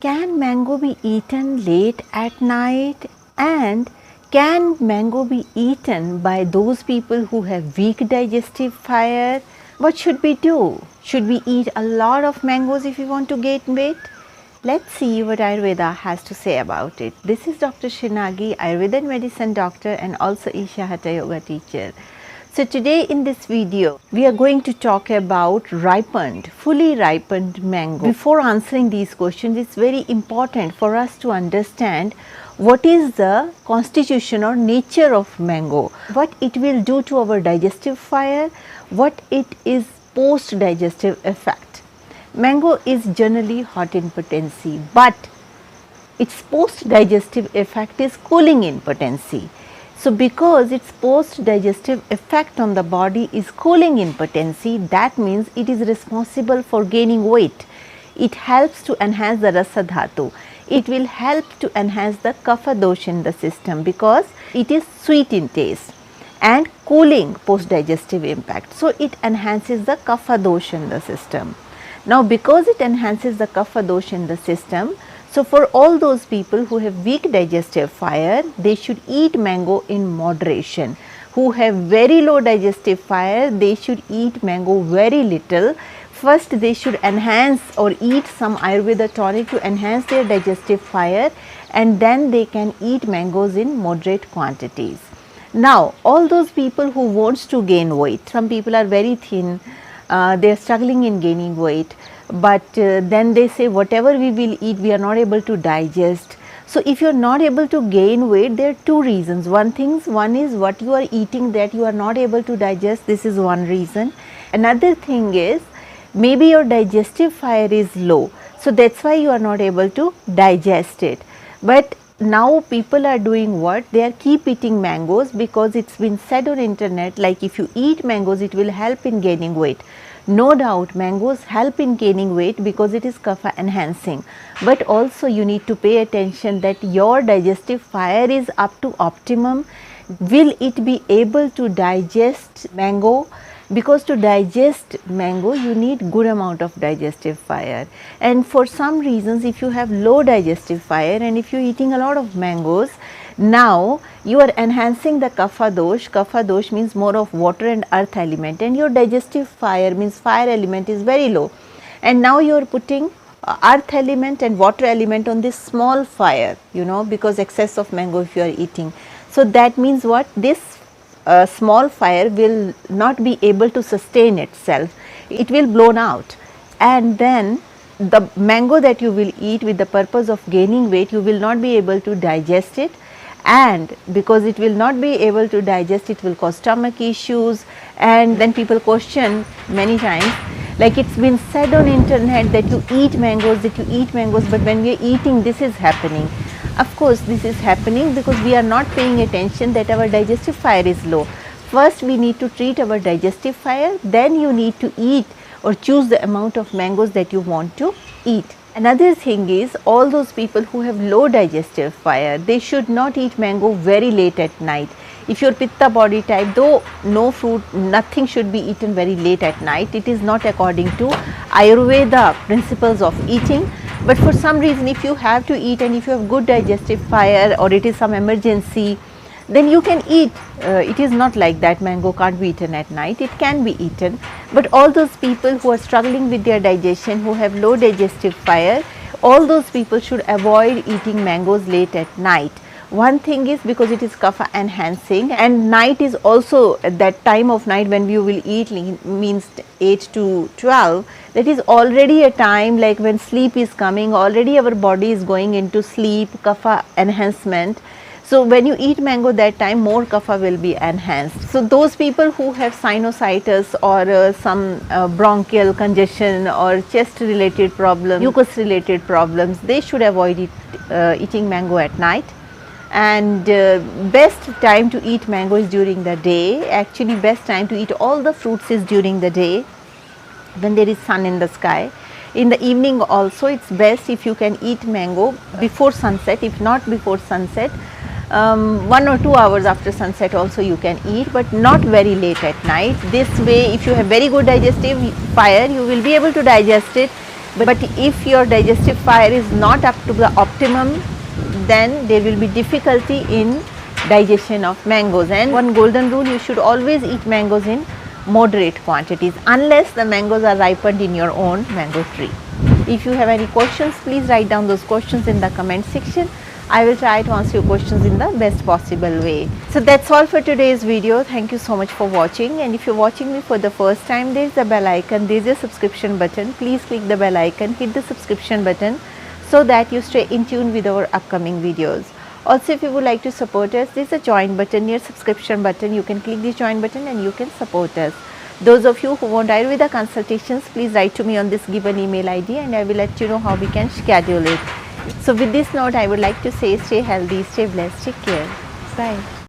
Can mango be eaten late at night, and can mango be eaten by those people who have weak digestive fire? What should we do? Should we eat a lot of mangoes if we want to gain weight? Let's see what Ayurveda has to say about it. This is Dr. Shinagi, Ayurveda and medicine doctor and also Isha Hatha yoga teacher. So today in this video, we are going to talk about fully ripened mango. Before answering these questions, it's very important for us to understand what is the constitution or nature of mango, what it will do to our digestive fire, what it is post-digestive effect. Mango is generally hot in potency, but its post-digestive effect is cooling in potency. So, because its post-digestive effect on the body is cooling in potency, that means it is responsible for gaining weight. It helps to enhance the rasa dhatu. It will help to enhance the kapha dosha in the system because it is sweet in taste and cooling post-digestive impact. So, it enhances the kapha dosha in the system. Now, because it enhances the kapha dosha in the system, so for all those people who have weak digestive fire, they should eat mango in moderation. Who have very low digestive fire, they should eat mango very little. First, they should enhance or eat some Ayurveda tonic to enhance their digestive fire, and then they can eat mangoes in moderate quantities. Now, all those people who wants to gain weight, some people are very thin, they are struggling in gaining weight, but then they say whatever we will eat we are not able to digest. So, if you are not able to gain weight, there are two reasons. One is what you are eating that you are not able to digest, this is one reason. Another thing is maybe your digestive fire is low, so that is why you are not able to digest it. But now people are doing what? They are keep eating mangoes because it's been said on internet like if you eat mangoes it will help in gaining weight. No doubt mangoes help in gaining weight because it is kapha enhancing, but also you need to pay attention that your digestive fire is up to optimum. Will it be able to digest mango? Because to digest mango you need good amount of digestive fire, and for some reasons if you have low digestive fire and if you are eating a lot of mangoes, now you are enhancing the kapha dosh. Kapha dosh means more of water and earth element, and your digestive fire means fire element is very low, and now you are putting earth element and water element on this small fire, because excess of mango if you are eating. So that means what? This small fire will not be able to sustain itself, it will blown out, and then the mango that you will eat with the purpose of gaining weight, you will not be able to digest it, and because it will not be able to digest, it will cause stomach issues. And then people question many times, like it's been said on internet that you eat mangoes, but when we are eating this is happening. Of course, this is happening because we are not paying attention that our digestive fire is low. First we need to treat our digestive fire, then you need to eat or choose the amount of mangoes that you want to eat. Another thing is all those people who have low digestive fire, they should not eat mango very late at night. If you are pitta body type, though no fruit, nothing should be eaten very late at night. It is not according to Ayurveda principles of eating. But for some reason if you have to eat and if you have good digestive fire or it is some emergency, then you can eat. It is not like that mango can't be eaten at night, it can be eaten. But all those people who are struggling with their digestion, who have low digestive fire, all those people should avoid eating mangoes late at night. One thing is because it is kapha enhancing, and night is also that time of night when you will eat means 8 to 12, that is already a time like when sleep is coming, already our body is going into sleep, kapha enhancement. So when you eat mango that time, more kapha will be enhanced. So those people who have sinusitis or some bronchial congestion or chest related problem, mucus related problems, they should avoid eating mango at night. And best time to eat mango is during the day. Actually best time to eat all the fruits is during the day when there is sun in the sky. In the evening also it's best if you can eat mango before sunset. If not before sunset, 1 or 2 hours after sunset also you can eat, but not very late at night. This way if you have very good digestive fire, you will be able to digest it But if your digestive fire is not up to the optimum, then there will be difficulty in digestion of mangoes. And one golden rule, you should always eat mangoes in moderate quantities unless the mangoes are ripened in your own mango tree. If you have any questions, please write down those questions in the comment section. I will try to answer your questions in the best possible way. So that's all for today's video. Thank you so much for watching, and if you're watching me for the first time, there is a bell icon, there is a subscription button. Please click the bell icon, hit the subscription button so that you stay in tune with our upcoming videos. Also, if you would like to support us, there is a join button near subscription button. You can click the join button and you can support us. Those of you who want Ayurveda consultations, please write to me on this given email ID and I will let you know how we can schedule it. So with this note, I would like to say stay healthy, stay blessed, take care. Bye.